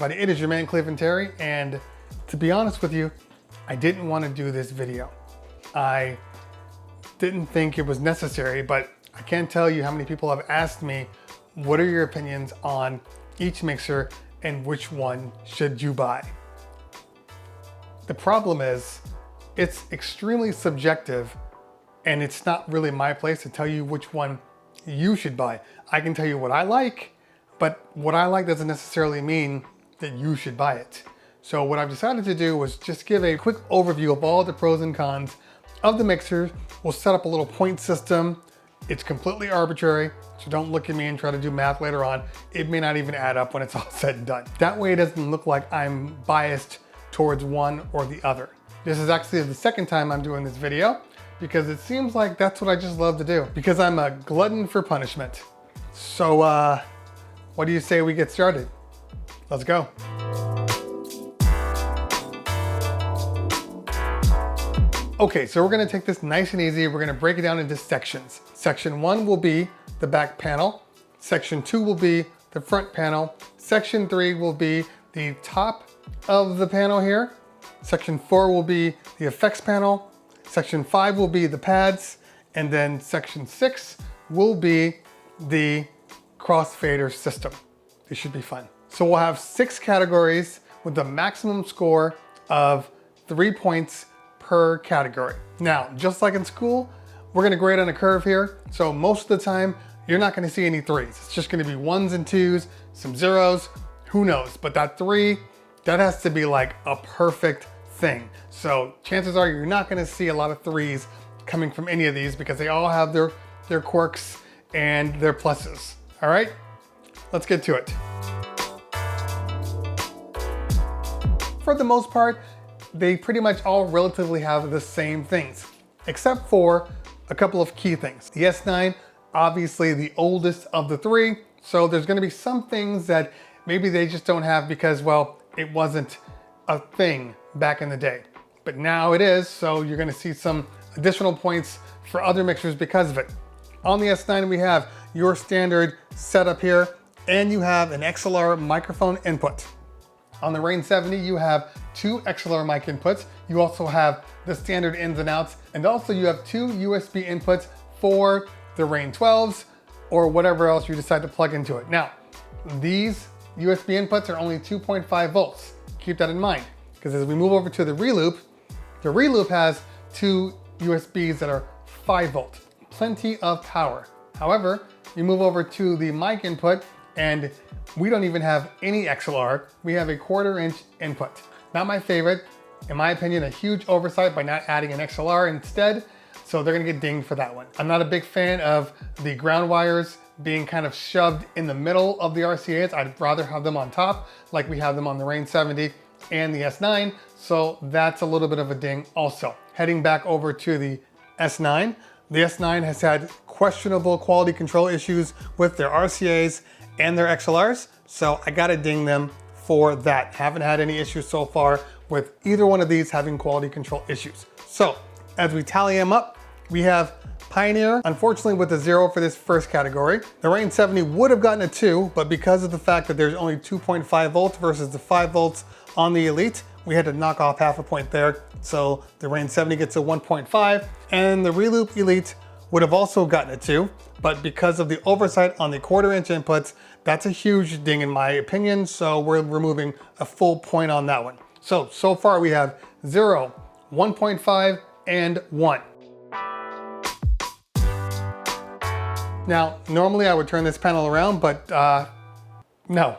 everybody, it is your man Cleveland Terry, and to be honest with you, I didn't want to do this video. I didn't think it was necessary, but I can't tell you how many people have asked me, what are your opinions on each mixer and which one should you buy? The problem is, it's extremely subjective and it's not really my place to tell you which one you should buy. I can tell you what I like, but what I like doesn't necessarily mean that you should buy it. So what I've decided to do was just give a quick overview of all the pros and cons of the mixers. We'll set up a little point system. It's completely arbitrary, so don't look at me and try to do math later on. It may not even add up when it's all said and done. That way it doesn't look like I'm biased towards one or the other. This is actually the second time I'm doing this video because it seems like that's what I just love to do because I'm a glutton for punishment. So what do you say we get started? Let's go. Okay, so we're gonna take this nice and easy. We're gonna break it down into sections. Section 1 will be the back panel. Section 2 will be the front panel. Section 3 will be the top of the panel here. Section 4 will be the effects panel. Section 5 will be the pads. And then section 6 will be the Crossfader system. This should be fun. So we'll have 6 categories with a maximum score of 3 points per category. Now, just like in school, we're gonna grade on a curve here. So most of the time, you're not gonna see any 3s. It's just gonna be 1s and 2s, some 0s, who knows? But that 3, that has to be like a perfect thing. So chances are you're not gonna see a lot of 3s coming from any of these because they all have their quirks and their pluses. All right, let's get to it. For the most part, they pretty much all relatively have the same things, except for a couple of key things. The S9, obviously the oldest of the 3, so there's gonna be some things that maybe they just don't have because, well, it wasn't a thing back in the day. But now it is, so you're gonna see some additional points for other mixers because of it. On the S9, we have your standard setup here, and you have an XLR microphone input. On the Rane 70, you have 2 XLR mic inputs. You also have the standard ins and outs, and also you have 2 USB inputs for the Rane 12s or whatever else you decide to plug into it. Now, these USB inputs are only 2.5 volts. Keep that in mind, because as we move over to the Reloop has 2 USBs that are 5 volt. Plenty of power. However, you move over to the mic input and we don't even have any XLR. We have a 1/4 inch input. Not my favorite. In my opinion, a huge oversight by not adding an XLR instead. So they're gonna get dinged for that one. I'm not a big fan of the ground wires being kind of shoved in the middle of the RCAs. I'd rather have them on top like we have them on the Rane 70 and the S9. So that's a little bit of a ding also. Heading back over to the S9. The S9 has had questionable quality control issues with their RCAs and their XLRs, so I gotta ding them for that. Haven't had any issues so far with either one of these having quality control issues. So as we tally them up, we have Pioneer, unfortunately with a 0 for this first category. The Rane 70 would have gotten a 2, but because of the fact that there's only 2.5 volts versus the 5 volts on the Elite, we had to knock off half a point there. So the Rane 70 gets a 1.5, and the Reloop Elite would have also gotten a 2, but because of the oversight on the 1/4 inch inputs, that's a huge ding in my opinion, so we're removing a full point on that one. So far we have 0, 1.5, and 1. Now, normally I would turn this panel around, but no.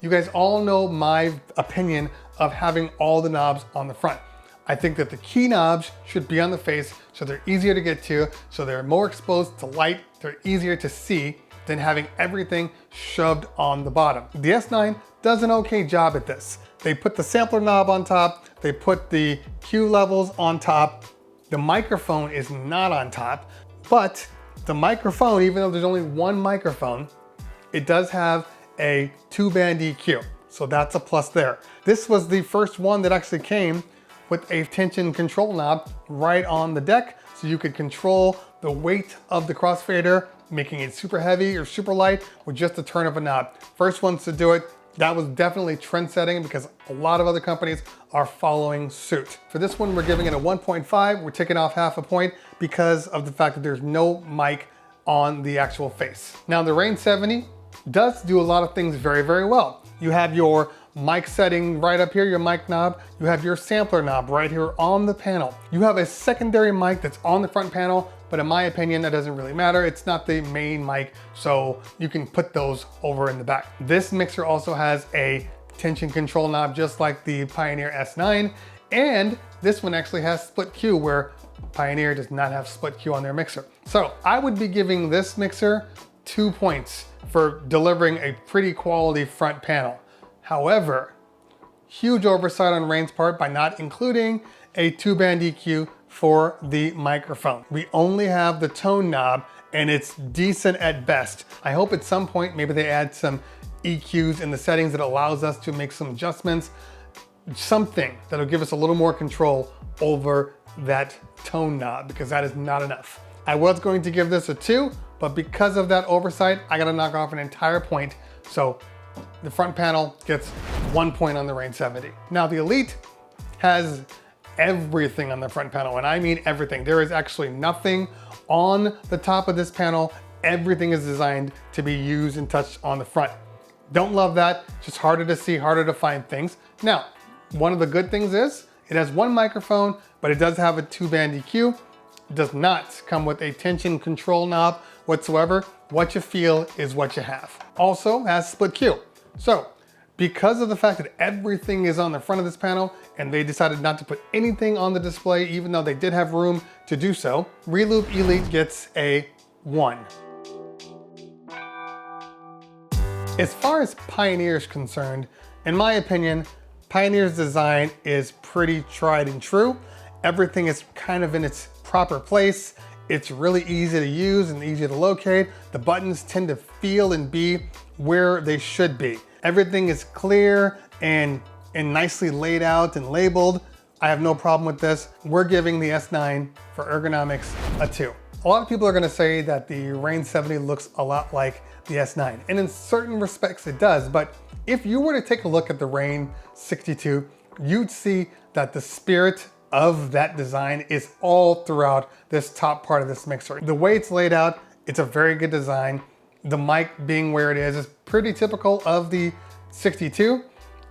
You guys all know my opinion of having all the knobs on the front. I think that the key knobs should be on the face so they're easier to get to, so they're more exposed to light, they're easier to see than having everything shoved on the bottom. The S9 does an okay job at this. They put the sampler knob on top, they put the Q levels on top. The microphone is not on top, but the microphone, even though there's only one microphone, it does have a 2-band EQ. So that's a plus there. This was the first one that actually came with a tension control knob right on the deck, so you could control the weight of the Crossfader, making it super heavy or super light with just a turn of a knob. First ones to do it, That was definitely trend setting because a lot of other companies are following suit. For this one, we're giving it a 1.5. We're taking off half a point because of the fact that there's no mic on the actual face. Now the Rane 70 does do a lot of things very, very well. You have your mic setting right up here, your mic knob. You have your sampler knob right here on the panel. You have a secondary mic that's on the front panel, but in my opinion, that doesn't really matter. It's not the main mic, so you can put those over in the back. This mixer also has a tension control knob, just like the Pioneer S9, and this one actually has split Q, where Pioneer does not have split Q on their mixer. So I would be giving this mixer 2 points for delivering a pretty quality front panel. However, huge oversight on Rane's part by not including a 2-band EQ for the microphone. We only have the tone knob and it's decent at best. I hope at some point maybe they add some EQs in the settings that allows us to make some adjustments, something that'll give us a little more control over that tone knob, because that is not enough. I was going to give this a 2, but because of that oversight, I gotta knock off an entire point. So the front panel gets 1 point on the Rane 70. Now the Elite has everything on the front panel, and I mean everything. There is actually nothing on the top of this panel. Everything is designed to be used and touched on the front. Don't love that, just harder to see, harder to find things. Now, one of the good things is it has one microphone, but it does have a 2-band EQ. It does not come with a tension control knob whatsoever. What you feel is what you have. Also has split Q. So because of the fact that everything is on the front of this panel and they decided not to put anything on the display, even though they did have room to do so, Reloop Elite gets a 1. As far as Pioneer is concerned, in my opinion, Pioneer's design is pretty tried and true. Everything is kind of in its proper place. It's really easy to use and easy to locate. The buttons tend to feel and be where they should be. Everything is clear and nicely laid out and labeled. I have no problem with this. We're giving the S9 for ergonomics a 2. A lot of people are gonna say that the Rane 70 looks a lot like the S9, and in certain respects it does, but if you were to take a look at the Rane 62, you'd see that the spirit of that design is all throughout this top part of this mixer. The way it's laid out, it's a very good design. The mic being where it is pretty typical of the 62,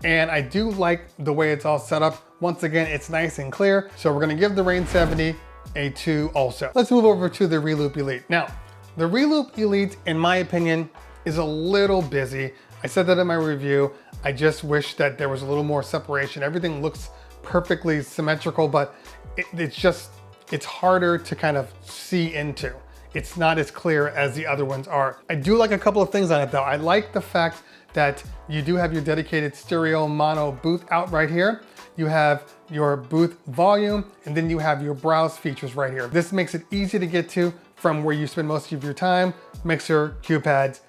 and I do like the way it's all set up. Once again, it's nice and clear, so we're gonna give the Rane 70 a 2 also. Let's move over to the Reloop Elite. Now, the Reloop Elite, in my opinion, is a little busy. I said that in my review. I just wish that there was a little more separation. Everything looks perfectly symmetrical, but it's harder to kind of see into. It's not as clear as the other ones are. I do like a couple of things on it though. I like the fact that you do have your dedicated stereo mono booth out right here. You have your booth volume, and then you have your browse features right here. This makes it easy to get to from where you spend most of your time: mixer, cue pads,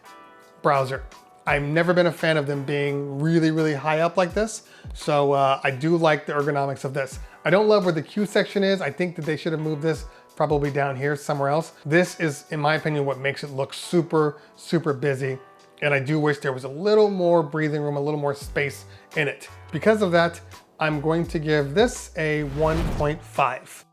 browser. I've never been a fan of them being really, really high up like this. So I do like the ergonomics of this. I don't love where the cue section is. I think that they should have moved this probably down here somewhere else. This is, in my opinion, what makes it look super, super busy. And I do wish there was a little more breathing room, a little more space in it. Because of that, I'm going to give this a 1.5.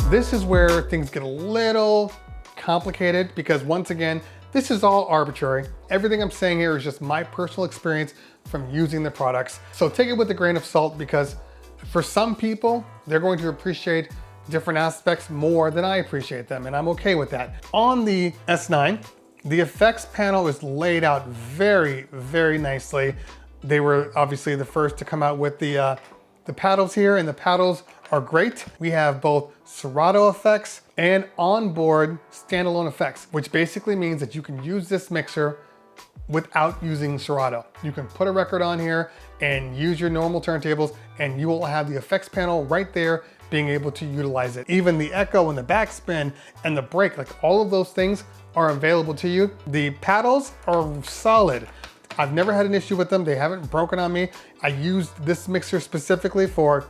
This is where things get a little complicated because, once again, this is all arbitrary. Everything I'm saying here is just my personal experience from using the products. So take it with a grain of salt, because for some people, they're going to appreciate different aspects more than I appreciate them, and I'm okay with that. On the S9, the effects panel is laid out very, very nicely. They were obviously the first to come out with the paddles here, and the paddles are great. We have both Serato effects and onboard standalone effects, which basically means that you can use this mixer without using Serato. You can put a record on here and use your normal turntables, and you will have the effects panel right there being able to utilize it. Even the echo and the backspin and the break, like all of those things are available to you. The paddles are solid. I've never had an issue with them. They haven't broken on me. I used this mixer specifically for,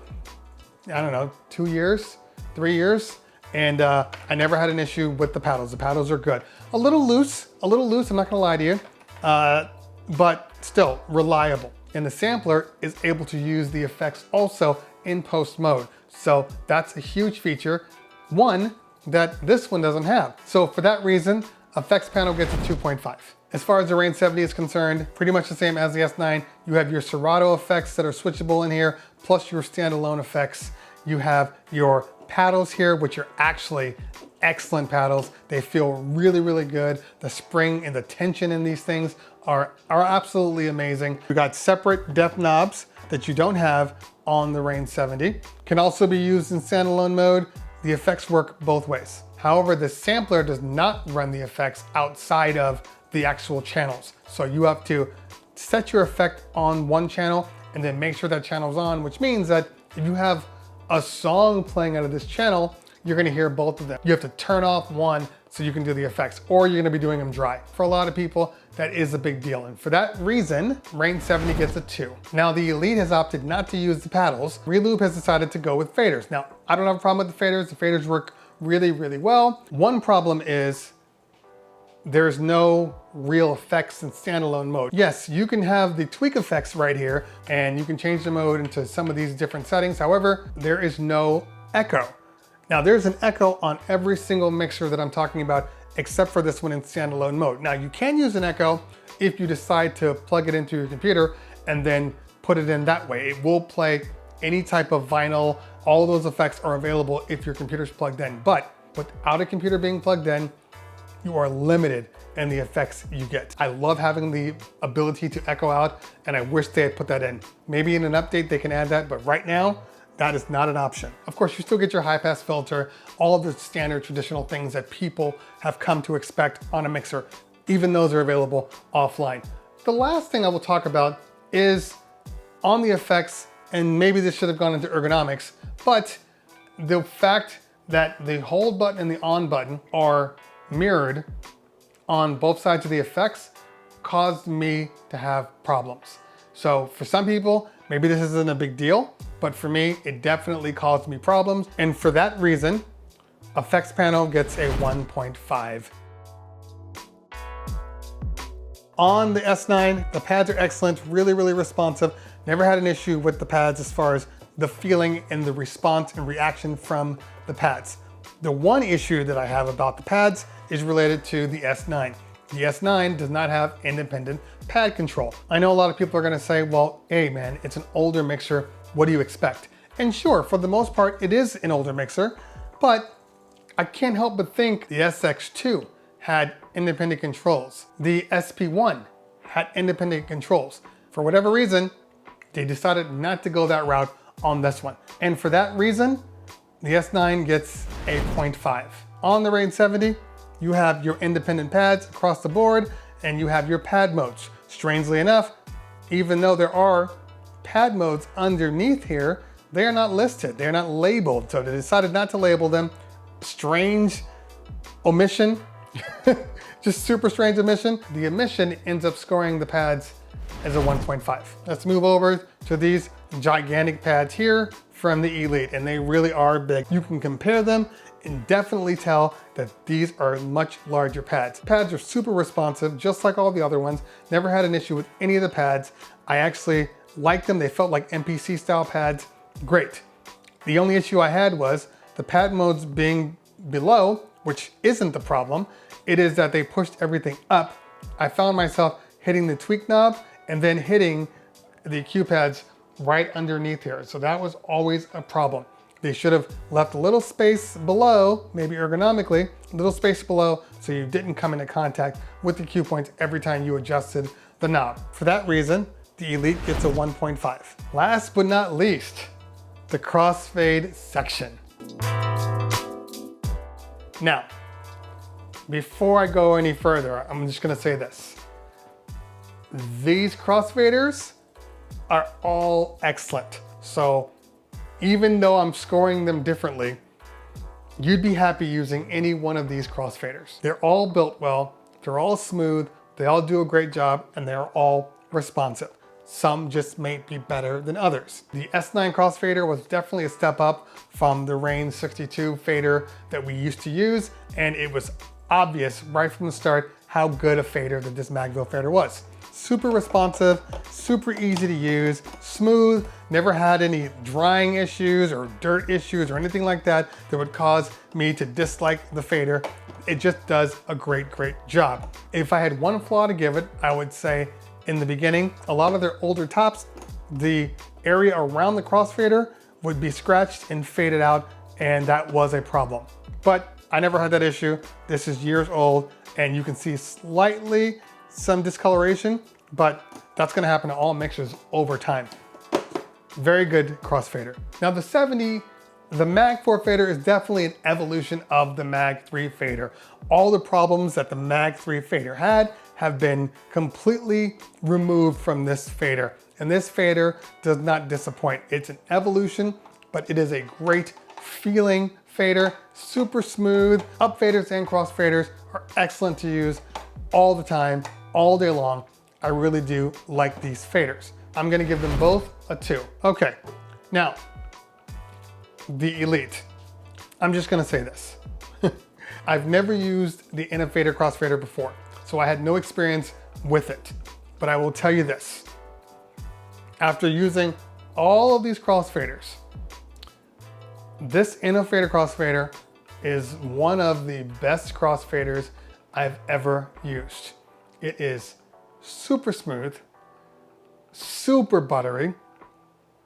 I don't know, 2 years, 3 years, and I never had an issue with the paddles. The paddles are good. A little loose, I'm not gonna lie to you. but still reliable. And the sampler is able to use the effects also in post mode. So that's a huge feature, one that this one doesn't have. So for that reason, effects panel gets a 2.5. As far as the Rane 70 is concerned, pretty much the same as the S9. You have your Serato effects that are switchable in here, plus your standalone effects. You have your paddles here, which are actually excellent paddles. They feel really, really good. The spring and the tension in these things are absolutely amazing. We got separate depth knobs that you don't have on the Rane 70. Can also be used in standalone mode. The effects work both ways. However, the sampler does not run the effects outside of the actual channels. So you have to set your effect on one channel and then make sure that channel's on, which means that if you have a song playing out of this channel, you're gonna hear both of them. You have to turn off one so you can do the effects, or you're gonna be doing them dry. For a lot of people, that is a big deal. And for that reason, Rane 70 gets a 2. Now the Elite has opted not to use the paddles. Reloop has decided to go with faders. Now, I don't have a problem with the faders. The faders work really, really well. One problem is there's no real effects in standalone mode. Yes, you can have the tweak effects right here, and you can change the mode into some of these different settings. However, there is no echo. Now there's an echo on every single mixer that I'm talking about, except for this one in standalone mode. Now you can use an echo if you decide to plug it into your computer and then put it in that way. It will play any type of vinyl. All of those effects are available if your computer's plugged in. But without a computer being plugged in, you are limited in the effects you get. I love having the ability to echo out, and I wish they had put that in. Maybe in an update they can add that, but right now, that is not an option. Of course, you still get your high pass filter, all of the standard traditional things that people have come to expect on a mixer. Even those are available offline. The last thing I will talk about is on the effects, and maybe this should have gone into ergonomics, but the fact that the hold button and the on button are mirrored on both sides of the effects caused me to have problems. So for some people, maybe this isn't a big deal, but for me, it definitely caused me problems. And for that reason, effects panel gets a 1.5. On the S9, the pads are excellent, really, really responsive. Never had an issue with the pads as far as the feeling and the response and reaction from the pads. The one issue that I have about the pads is related to the S9. The S9 does not have independent pad control. I know a lot of people are gonna say, well, hey man, it's an older mixer, what do you expect? And sure, for the most part, it is an older mixer, but I can't help but think the SX2 had independent controls. The SP1 had independent controls. For whatever reason, they decided not to go that route on this one. And for that reason, the S9 gets a 0.5. On the Rane 70, you have your independent pads across the board, and you have your pad modes. Strangely enough, even though there are pad modes underneath here, they are not listed, they're not labeled. So they decided not to label them. Strange omission, just super strange omission. The omission ends up scoring the pads as a 1.5. Let's move over to these gigantic pads here from the Elite, and they really are big. You can compare them and definitely tell that these are much larger pads. Pads are super responsive, just like all the other ones. Never had an issue with any of the pads. I actually liked them. They felt like MPC style pads. Great. The only issue I had was the pad modes being below, which isn't the problem. It is that they pushed everything up. I found myself hitting the tweak knob and then hitting the Q pads right underneath here. So that was always a problem. They should have left a little space below, maybe ergonomically, a little space below, so you didn't come into contact with the Q points every time you adjusted the knob. For that reason, the Elite gets a 1.5. Last but not least, the crossfade section. Now, before I go any further, I'm just gonna say this. These crossfaders are all excellent. So even though I'm scoring them differently, you'd be happy using any one of these crossfaders. They're all built well, they're all smooth, they all do a great job, and they're all responsive. Some just may be better than others. The S9 crossfader was definitely a step up from the Rane 62 fader that we used to use, and it was obvious right from the start how good a fader that this Magville fader was. Super responsive, super easy to use, smooth, never had any drying issues or dirt issues or anything like that that would cause me to dislike the fader. It just does a great job. If I had one flaw to give it, I would say in the beginning, a lot of their older tops, the area around the crossfader would be scratched and faded out, and that was a problem. But I never had that issue. This is years old, and you can see slightly some discoloration, but that's gonna happen to all mixers over time. Very good crossfader. Now the Mag 4 fader is definitely an evolution of the Mag 3 fader. All the problems that the Mag 3 fader had have been completely removed from this fader. And this fader does not disappoint. It's an evolution, but it is a great feeling fader, super smooth. Up faders and cross faders are excellent to use all the time, all day long. I really do like these faders. I'm gonna give them both a 2. Okay, now, the Elite. I'm just gonna say this. I've never used the Innofader crossfader before, so I had no experience with it. But I will tell you this. After using all of these crossfaders, this Innofader crossfader is one of the best crossfaders I've ever used. It is super smooth, super buttery.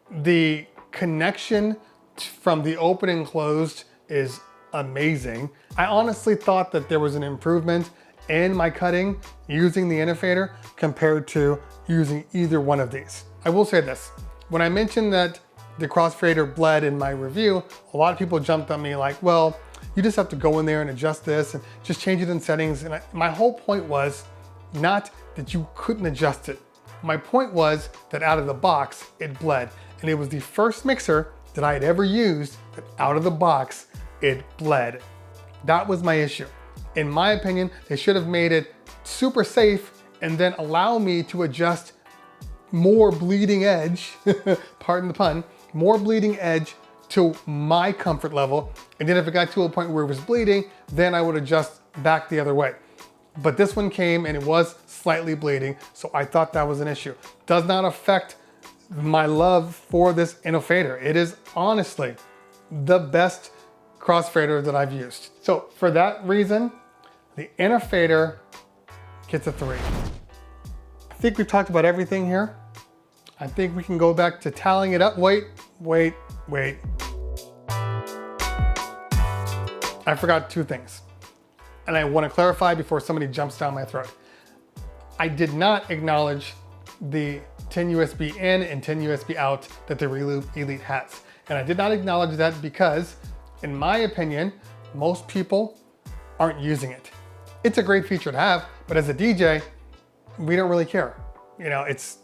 The connection from the open and closed is amazing. I honestly thought that there was an improvement in my cutting using the Innofader compared to using either one of these. I will say this, when I mentioned that the crossfader bled in my review, a lot of people jumped on me like, well, you just have to go in there and adjust this and just change it in settings. And my whole point was not that you couldn't adjust it. My point was that out of the box, it bled. And it was the first mixer that I had ever used that out of the box, it bled. That was my issue. In my opinion, they should have made it super safe and then allow me to adjust more bleeding edge, pardon the pun, more bleeding edge to my comfort level. And then if it got to a point where it was bleeding, then I would adjust back the other way. But this one came and it was slightly bleeding, so I thought that was an issue. Does not affect my love for this Innofader. It is honestly the best crossfader that I've used. So for that reason, the Innofader gets a 3. I think we've talked about everything here. I think we can go back to tallying it up. Wait. I forgot 2 things. And I want to clarify before somebody jumps down my throat. I did not acknowledge the 10 USB in and 10 USB out that the Reloop Elite has. And I did not acknowledge that because, in my opinion, most people aren't using it. It's a great feature to have, but as a DJ, we don't really care. You know, if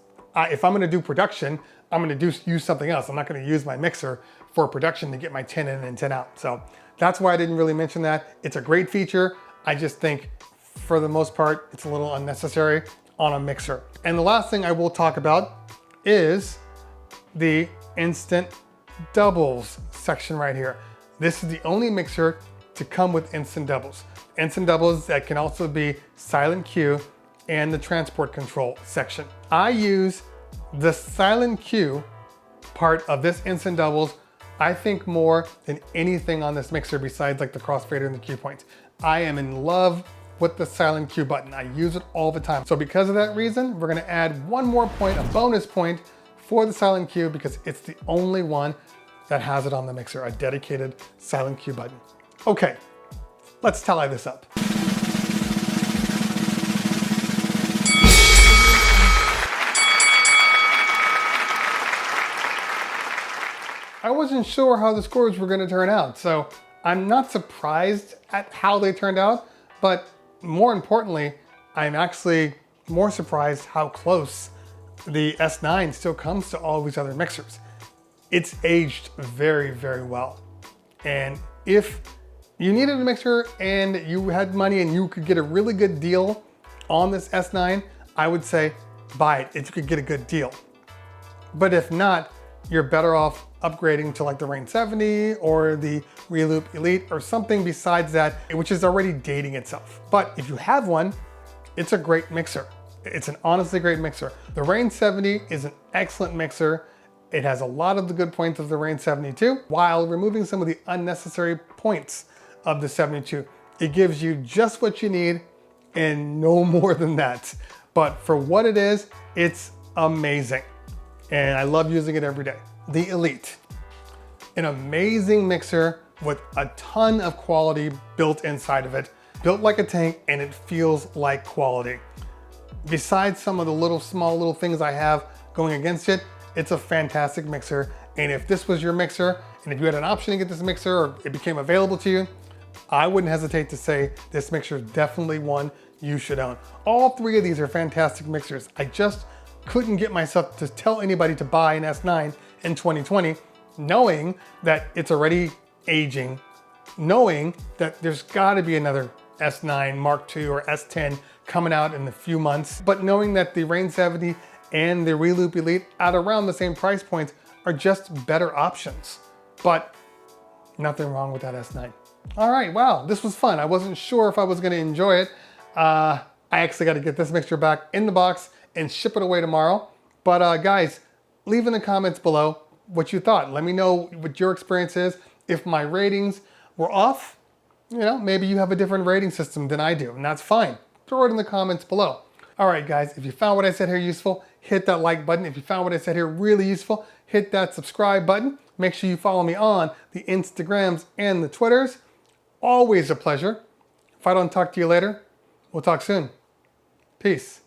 I'm gonna do production, I'm gonna use something else. I'm not gonna use my mixer for production to get my 10 in and 10 out. So that's why I didn't really mention that. It's a great feature. I just think for the most part, it's a little unnecessary on a mixer. And the last thing I will talk about is the instant doubles section right here. This is the only mixer to come with instant doubles. Instant doubles that can also be silent Q and the transport control section. I use the silent Q part of this instant doubles, I think, more than anything on this mixer besides like the crossfader and the Q points. I am in love with the silent Q button. I use it all the time. So because of that reason, we're gonna add one more point, a bonus point for the silent Q, because it's the only one that has it on the mixer, a dedicated silent Q button. Okay, let's tally this up. I wasn't sure how the scores were gonna turn out, so I'm not surprised at how they turned out, but more importantly, I'm actually more surprised how close the S9 still comes to all these other mixers. It's aged very, very well. And if you needed a mixer and you had money and you could get a really good deal on this S9, I would say buy it if you could get a good deal. But if not, you're better off upgrading to like the Rane 70 or the Reloop Elite or something besides that, which is already dating itself. But if you have one it's a great mixer. It's an honestly great mixer. The Rane 70 is an excellent mixer. It has a lot of the good points of the Rane 72 while removing some of the unnecessary points of the 72. It gives you just what you need and no more than that. But for what it is, it's amazing. And I love using it every day. The Elite, an amazing mixer with a ton of quality built inside of it. Built like a tank, and it feels like quality. Besides some of the small little things I have going against it, it's a fantastic mixer. And if this was your mixer, and if you had an option to get this mixer or it became available to you, I wouldn't hesitate to say this mixer is definitely one you should own. All three of these are fantastic mixers. I just couldn't get myself to tell anybody to buy an S9 in 2020, knowing that it's already aging, knowing that there's gotta be another S9 Mark II or S10 coming out in a few months, but knowing that the Rane 70 and the Reloop Elite at around the same price points are just better options. But nothing wrong with that S9. All right, wow, this was fun. I wasn't sure if I was gonna enjoy it. I actually gotta get this mixture back in the box and ship it away tomorrow. But guys, leave in the comments below what you thought. Let me know what your experience is. If my ratings were off, you know, maybe you have a different rating system than I do, and that's fine. Throw it in the comments below. All right, guys, if you found what I said here useful, hit that like button. If you found what I said here really useful, hit that subscribe button. Make sure you follow me on the Instagrams and the Twitters. Always a pleasure. If I don't talk to you later, we'll talk soon. Peace.